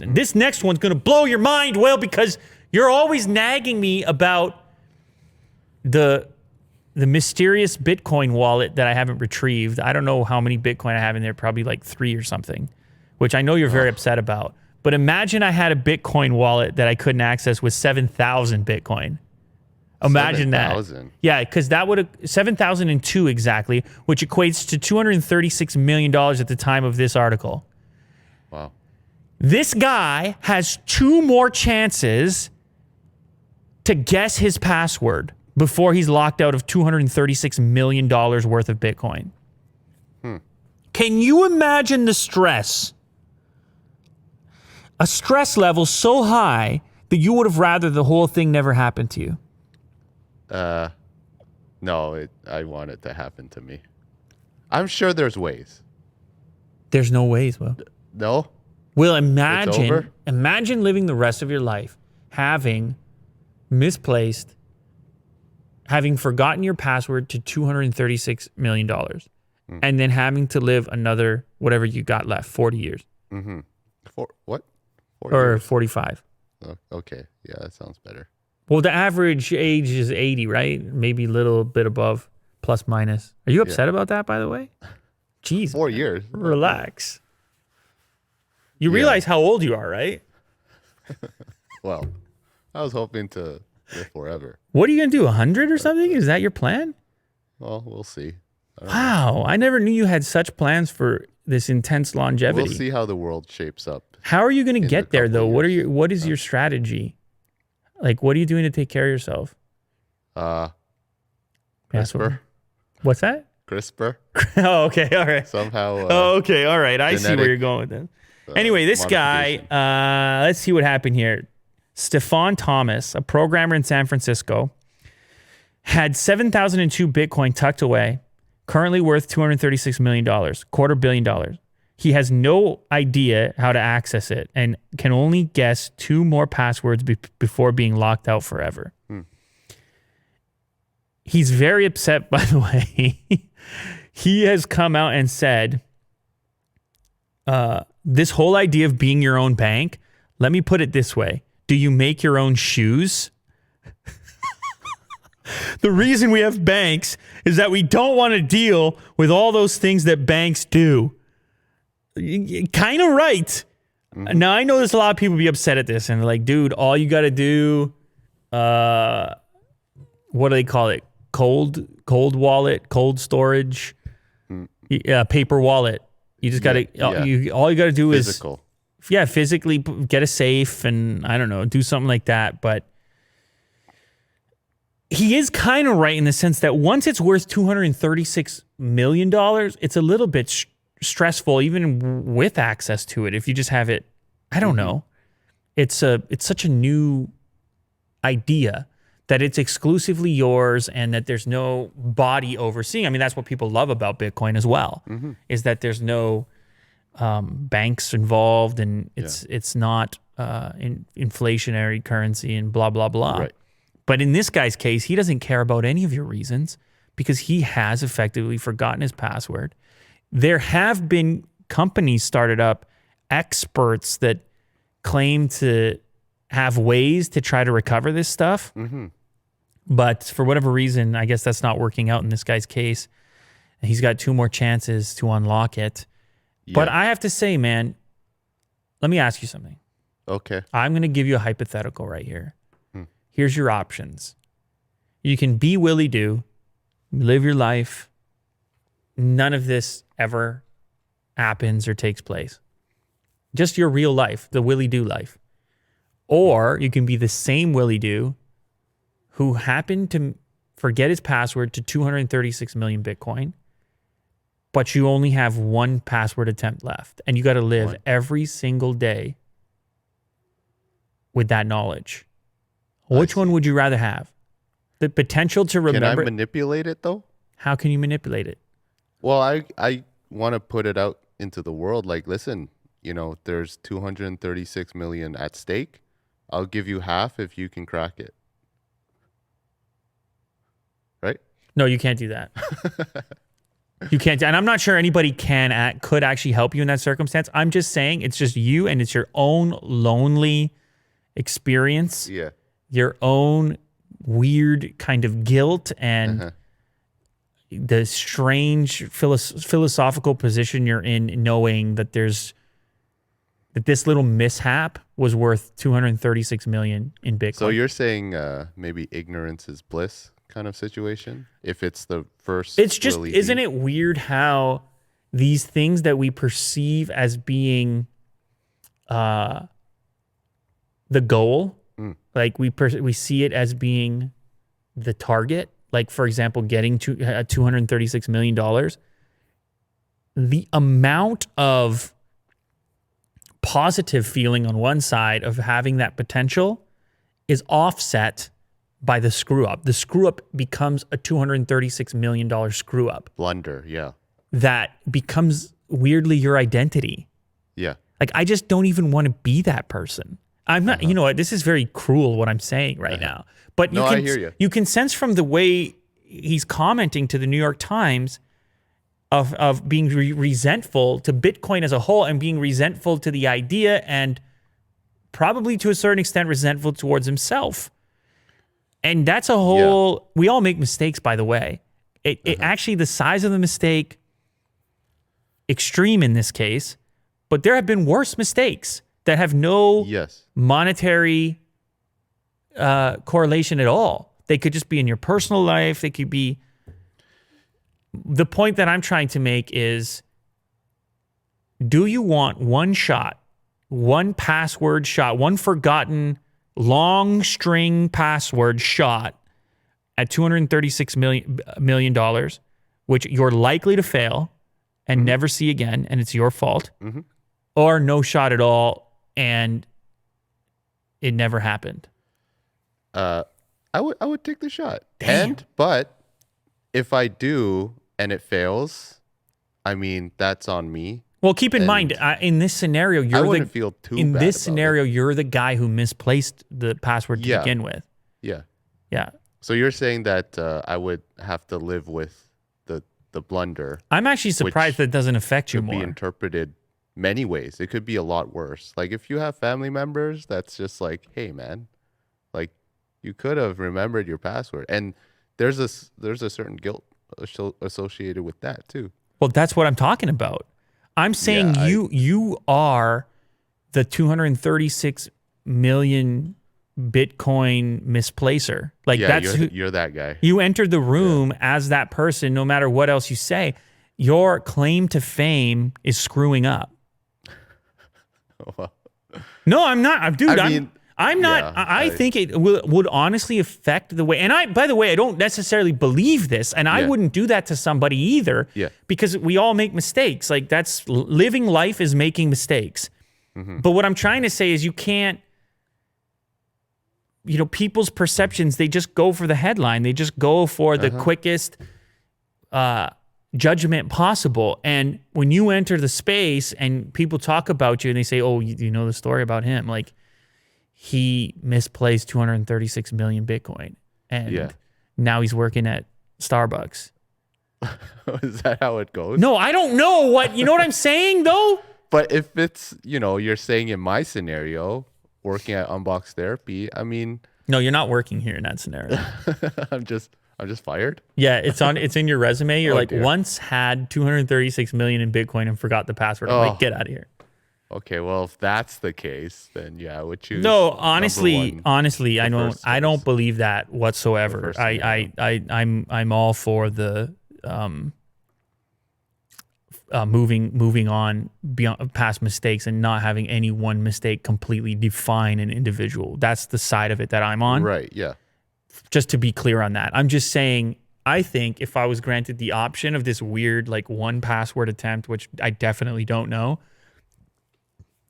This next one's going to blow your mind, Will, because you're always nagging me about the mysterious Bitcoin wallet that I haven't retrieved. I don't know how many Bitcoin I have in there, probably like 3 or something, which I know you're very upset about. But imagine I had a Bitcoin wallet that I couldn't access with 7,000 Bitcoin. Imagine 7,000. that. Yeah, because that would have 7,002 exactly, which equates to $236 million at the time of this article. Wow. This guy has 2 more chances to guess his password before he's locked out of $236 million worth of Bitcoin. Can you imagine the stress? A stress level so high that you would have rather the whole thing never happened to you. No, I want it to happen to me. I'm sure there's ways. There's no ways, Will. No? Will, It's over? imagine living the rest of your life having misplaced, having forgotten your password to $236 million, and then having to live another, whatever you got left, 40 years. What? 40 Or years? 45. Oh, okay. Yeah, that sounds better. Well, the average age is 80, right? Maybe a little bit above, plus minus. Are you upset about that, by the way? Jeez. 4 years. Relax. You realize how old you are, right? Well, I was hoping to live forever. What are you going to do, 100 or something? Is that your plan? Well, we'll see. Wow. I never knew you had such plans for this intense longevity. We'll see how the world shapes up. How are you going to in a get there, couple though? years. What is your strategy? Like, what are you doing to take care of yourself? CRISPR. What's that? CRISPR. Oh, okay. All right. Somehow. Oh, okay. All right. I see where genetic, you're going with that. Anyway, this guy, let's see what happened here. Stefan Thomas, a programmer in San Francisco, had 7,002 Bitcoin tucked away, currently worth $236 million, $250 million. He has no idea how to access it and can only guess 2 more passwords before being locked out forever. He's very upset, by the way. He has come out and said, this whole idea of being your own bank, let me put it this way. Do you make your own shoes? The reason we have banks is that we don't want to deal with all those things that banks do. Kind of right. Now, I know there's a lot of people be upset at this and they're like, dude, all you got to do, what do they call it? Cold wallet, cold storage, paper wallet. You just got to, all you got to do physical. is, physically get a safe and I don't know, do something like that. But he is kind of right in the sense that once it's worth $236 million, it's a little bit stressful, even with access to it. If you just have it, I don't know. It's such a new idea that it's exclusively yours and that there's no body overseeing. I mean, that's what people love about Bitcoin as well, is that there's no banks involved and it's not inflationary currency and blah, blah, blah. Right. But in this guy's case, he doesn't care about any of your reasons because he has effectively forgotten his password. There have been companies started up, experts that claim to have ways to try to recover this stuff. But for whatever reason, I guess that's not working out in this guy's case. He's got 2 more chances to unlock it. Yeah. But I have to say, man, let me ask you something. Okay. I'm going to give you a hypothetical right here. Here's your options. You can be Willie Do, live your life. None of this ever happens or takes place. Just your real life, the Willie Do life. Or you can be the same Willie Do who happened to forget his password to 236 million Bitcoin, but you only have 1 password attempt left. And you got to live every single day with that knowledge. Which one would you rather have? The potential to remember. Can I manipulate it though? How can you manipulate it? Well, I want to put it out into the world. Like, listen, there's 236 million at stake. I'll give you half if you can crack it. Right? No, you can't do that. You can't, and I'm not sure anybody could actually help you in that circumstance. I'm just saying it's just you, and it's your own lonely experience, Yeah. your own weird kind of guilt, and the strange philosophical position you're in, knowing that this little mishap was worth 236 million in Bitcoin. So you're saying maybe ignorance is bliss kind of situation? If it's the first, it's just, isn't it weird how these things that we perceive as being the goal, like we see it as being the target. Like, for example, getting to $236 million, the amount of positive feeling on one side of having that potential is offset by the screw up. The screw up becomes a $236 million screw up. Blunder, yeah. That becomes weirdly your identity. Yeah. Like, I just don't even want to be that person. I'm not, you know what, this is very cruel what I'm saying right now. But No, I hear you. You can sense from the way he's commenting to the New York Times of being resentful to Bitcoin as a whole, and being resentful to the idea, and probably to a certain extent resentful towards himself. And that's a whole, we all make mistakes, by the way. It actually, the size of the mistake, extreme in this case, but there have been worse mistakes that have no monetary correlation at all. They could just be in your personal life. They could be. The point that I'm trying to make is, do you want one shot, one password shot, one forgotten long string password shot at $236 million, which you're likely to fail and never see again, and it's your fault, or no shot at all, and it never happened? I would take the shot. Damn. But if I do and it fails, I mean, that's on me. Well, keep in mind, in this scenario, I wouldn't feel too in bad this about scenario, you're the guy who misplaced the password to begin with. Yeah. Yeah. So you're saying that I would have to live with the blunder. I'm actually surprised that it doesn't affect you Could be more. interpreted many ways. It could be a lot worse. Like, if you have family members, that's just like, hey, man, like, you could have remembered your password, and there's a certain guilt associated with that too. Well, that's what I'm talking about. I'm saying you are the 236 million Bitcoin misplacer. Like, that's you're that guy. You entered the room as that person, no matter what else you say. Your claim to fame is screwing up. Well, no, I'm not. Dude, I'm not. Yeah, I think it would honestly affect the way. And by the way, I don't necessarily believe this, and I wouldn't do that to somebody either. Yeah. Because we all make mistakes. Like, that's living life is making mistakes. But what I'm trying to say is, you can't. You know, people's perceptions, they just go for the headline. They just go for the quickest judgment possible. And when you enter the space and people talk about you and they say, oh, you know the story about him, like, he misplaced 236 million Bitcoin, and now he's working at Starbucks. Is that how it goes? No, I don't know you know what I'm saying though? But if it's, you're saying in my scenario, working at Unbox Therapy, I mean, no, you're not working here in that scenario. I'm just fired. Yeah, it's in your resume. You're dear. once had 236 million in Bitcoin and forgot the password. I'm like, get out of here. Okay, well, if that's the case, then I would choose. No, honestly, I don't choice. believe that whatsoever. I'm all for the moving on beyond past mistakes and not having any one mistake completely define an individual. That's the side of it that I'm on. Right, yeah. Just to be clear on that. I'm just saying, I think if I was granted the option of this weird, like, one password attempt, which I definitely don't know,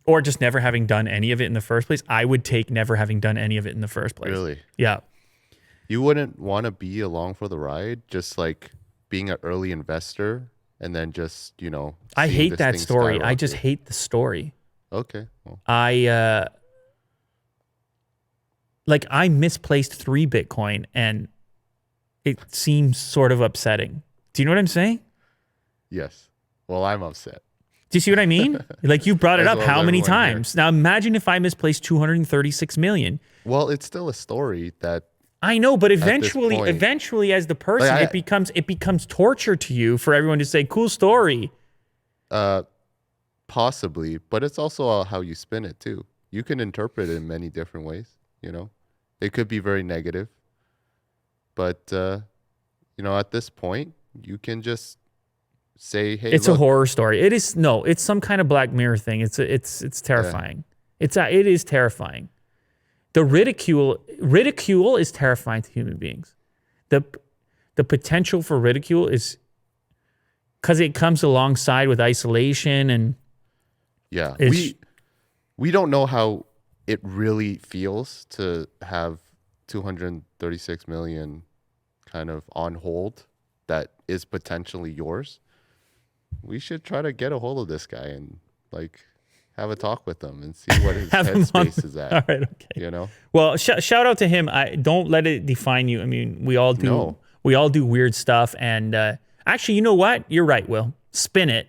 or just never having done any of it in the first place, I would take never having done any of it in the first place. Really? Yeah. You wouldn't want to be along for the ride, just like being an early investor and then just, I seeing hate this that thing story. I just skyrocket? hate the story. Okay. Well, I misplaced 3 Bitcoin, and it seems sort of upsetting. Do you know what I'm saying? Yes. Well, I'm upset. Do you see what I mean? Like, you brought it As up well as how many everyone here. times? Now imagine if I misplaced 236 million. Well, it's still a story that I know, but point- eventually, as the person, Like, it becomes torture to you for everyone to say, "Cool story." possibly, but it's also how you spin it too. You can interpret it in many different ways. It could be very negative, but at this point, you can just say, "Hey, It's look, a horror story. It is no. It's some kind of Black Mirror thing. It's terrifying. It is terrifying. The ridicule is terrifying to human beings. The potential for ridicule is because it comes alongside with isolation and yeah, It's- we don't know how it really feels to have 236 million kind of on hold that is potentially yours. We should try to get a hold of this guy and have a talk with him and see what his Have him on- headspace is at. all right, okay. Well, shout out to him. I don't let it define you. I mean, we all do. No. We all do weird stuff. And actually, you know what? You're right, Will. Spin it.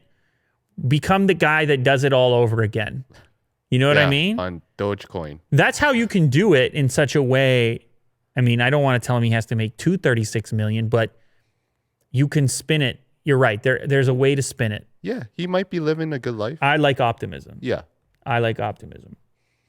Become the guy that does it all over again. You know what I Yeah, mean? on Dogecoin. That's how you can do it in such a way. I mean, I don't want to tell him he has to make 236 million, but you can spin it. You're right. There's a way to spin it. Yeah, he might be living a good life. I like optimism. Yeah. I like optimism.